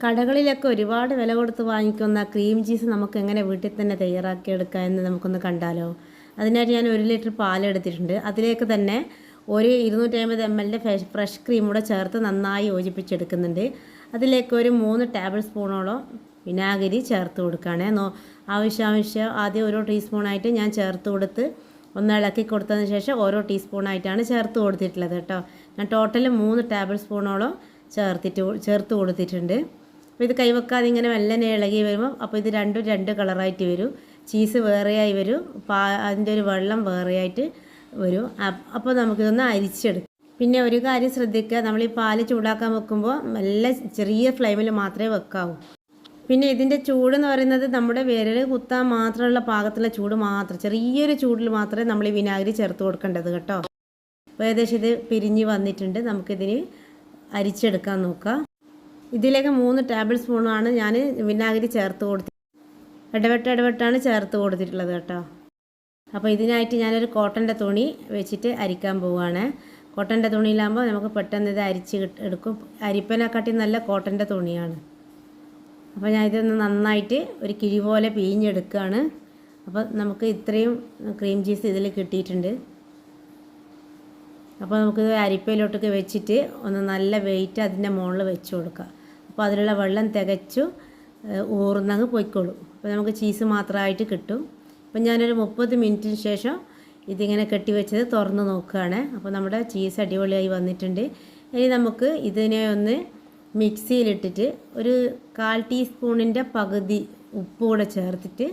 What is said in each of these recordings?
കടകളിലൊക്കെ ഒരുപാട് വില കൊടുത്ത് വാങ്ങിക്കുന്ന ക്രീം ചീസ് നമുക്ക് എങ്ങനെ വീട്ടിൽ തന്നെ തയ്യാറാക്കിയെടുക്കാം എന്ന് നമുക്കൊന്ന് കണ്ടാലോ. അതിനായിട്ട് ഞാൻ 1 ലിറ്റർ പാലെടുത്തിട്ടുണ്ട്. അതിലേക്ക് തന്നെ ഒരു 250 ml ഫ്രഷ് ക്രീം കൂടെ ചേർത്ത് നന്നായി യോജിപ്പിച്ചെടുക്കുന്നുണ്ട്. അതിലേക്ക് ഒരു 3 ടേബിൾ സ്പൂണോളം വിനാഗിരി ചേർത്ത് കൊടുക്കുകയാണ്. ആവശ്യം ആദ്യം ഓരോ ടീസ്പൂണായിട്ട് ഞാൻ ചേർത്ത് കൊടുത്ത് ഒന്ന് ഇളക്കി കൊടുത്തതിന് ശേഷം ഓരോ ടീസ്പൂണായിട്ടാണ് ചേർത്ത് കൊടുത്തിട്ടുള്ളത് കേട്ടോ. ഞാൻ ടോട്ടൽ 3 ടേബിൾ സ്പൂണോളം ചേർത്ത് കൊടുത്തിട്ടുണ്ട്. അപ്പോൾ ഇത് കൈവെക്കാതെ ഇങ്ങനെ മെല്ലനെ ഇളകി വരുമ്പോൾ അപ്പോൾ ഇത് രണ്ടും 2 കളറായിട്ട് വരും. ചീസ് വേറെയായി വരും, അതിൻ്റെ ഒരു വെള്ളം വേറെയായിട്ട് വരും. അപ്പോൾ നമുക്കിതൊന്ന് അരിച്ചെടുക്കാം. പിന്നെ ഒരു കാര്യം ശ്രദ്ധിക്കുക, നമ്മൾ ഈ പാല് ചൂടാക്കാൻ വെക്കുമ്പോൾ നല്ല ചെറിയ ഫ്ലെയിമിൽ മാത്രമേ വെക്കാവൂ. പിന്നെ ഇതിൻ്റെ ചൂടെന്ന് പറയുന്നത് നമ്മുടെ വിരൽ കുത്താൻ മാത്രമുള്ള പാകത്തുള്ള ചൂട് മാത്രം, ചെറിയൊരു ചൂടിൽ മാത്രമേ നമ്മൾ ഈ വിനാഗിരി ചേർത്ത് കൊടുക്കേണ്ടത് കേട്ടോ. അപ്പോൾ ഏകദേശം ഇത് പിരിഞ്ഞ് വന്നിട്ടുണ്ട്. നമുക്കിതിന് അരിച്ചെടുക്കാൻ നോക്കാം. ഇതിലേക്ക് 3 ടേബിൾ സ്പൂണാണ് ഞാൻ വിനാഗിരി ചേർത്ത് കൊടുത്തത്. ഇടവിട്ടാണ് ചേർത്ത് കൊടുത്തിട്ടുള്ളത് കേട്ടോ. അപ്പോൾ ഇതിനായിട്ട് ഞാനൊരു കോട്ടൻ്റെ തുണി വെച്ചിട്ട് അരിക്കാൻ പോവുകയാണ്. കോട്ടൻ്റെ തുണിയിലാകുമ്പോൾ നമുക്ക് പെട്ടെന്ന് ഇത് അരിച്ച് എടുക്കും. അരിപ്പനെക്കാട്ടി നല്ല കോട്ടൻ്റെ തുണിയാണ്. അപ്പോൾ ഞാൻ ഇതൊന്ന് നന്നായിട്ട് ഒരു കിഴി പോലെ പിഴിഞ്ഞെടുക്കുകയാണ്. അപ്പോൾ നമുക്ക് ഇത്രയും ക്രീം ചീസ് ഇതിൽ കിട്ടിയിട്ടുണ്ട്. അപ്പോൾ നമുക്കിത് അരിപ്പയിലോട്ടൊക്കെ വെച്ചിട്ട് ഒന്ന് നല്ല വെയിറ്റ് അതിൻ്റെ മുകളിൽ വെച്ച് കൊടുക്കുക. അപ്പോൾ അതിലുള്ള വെള്ളം തികച്ചു ഊർന്നങ്ങ് പോയിക്കോളും. അപ്പോൾ നമുക്ക് ചീസ് മാത്രമായിട്ട് കിട്ടും. അപ്പോൾ ഞാനൊരു 30 മിനിറ്റിന് ശേഷം ഇതിങ്ങനെ കെട്ടിവെച്ചത് തുറന്ന് നോക്കുകയാണ്. അപ്പോൾ നമ്മുടെ ചീസ് അടിപൊളിയായി വന്നിട്ടുണ്ട്. ഇനി നമുക്ക് ഇതിനെ ഒന്ന് മിക്സിയിലിട്ടിട്ട് ഒരു 1/4 ടീസ്പൂണിൻ്റെ പകുതി ഉപ്പ് കൂടെ ചേർത്തിട്ട്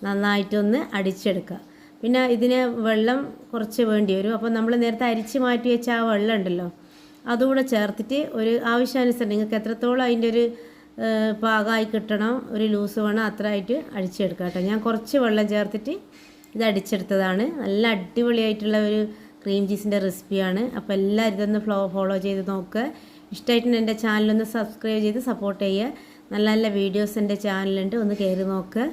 നന്നായിട്ടൊന്ന് അടിച്ചെടുക്കുക. പിന്നെ ഇതിന് വെള്ളം കുറച്ച് വേണ്ടി വരും. അപ്പോൾ നമ്മൾ നേരത്തെ അരിച്ച് മാറ്റി വെച്ച ആ വെള്ളം ഉണ്ടല്ലോ, അതുകൂടെ ചേർത്തിട്ട് ഒരു ആവശ്യാനുസരണം നിങ്ങൾക്ക് എത്രത്തോളം അതിൻ്റെ ഒരു പാകമായി കിട്ടണം, ഒരു ലൂസ് വേണം, അത്ര ആയിട്ട് അടിച്ചെടുക്കാം കേട്ടോ. ഞാൻ കുറച്ച് വെള്ളം ചേർത്തിട്ട് ഇത് അടിച്ചെടുത്തതാണ്. നല്ല അടിപൊളിയായിട്ടുള്ള ഒരു ക്രീം ചീസിൻ്റെ റെസിപ്പിയാണ്. അപ്പോൾ എല്ലാവരും ഇതൊന്ന് ഫോളോ ചെയ്ത് നോക്കുക. ഇഷ്ടമായിട്ട് എൻ്റെ ചാനലൊന്ന് സബ്സ്ക്രൈബ് ചെയ്ത് സപ്പോർട്ട് ചെയ്യുക. നല്ല നല്ല വീഡിയോസ് എൻ്റെ ചാനലുണ്ട്, ഒന്ന് കയറി നോക്കുക.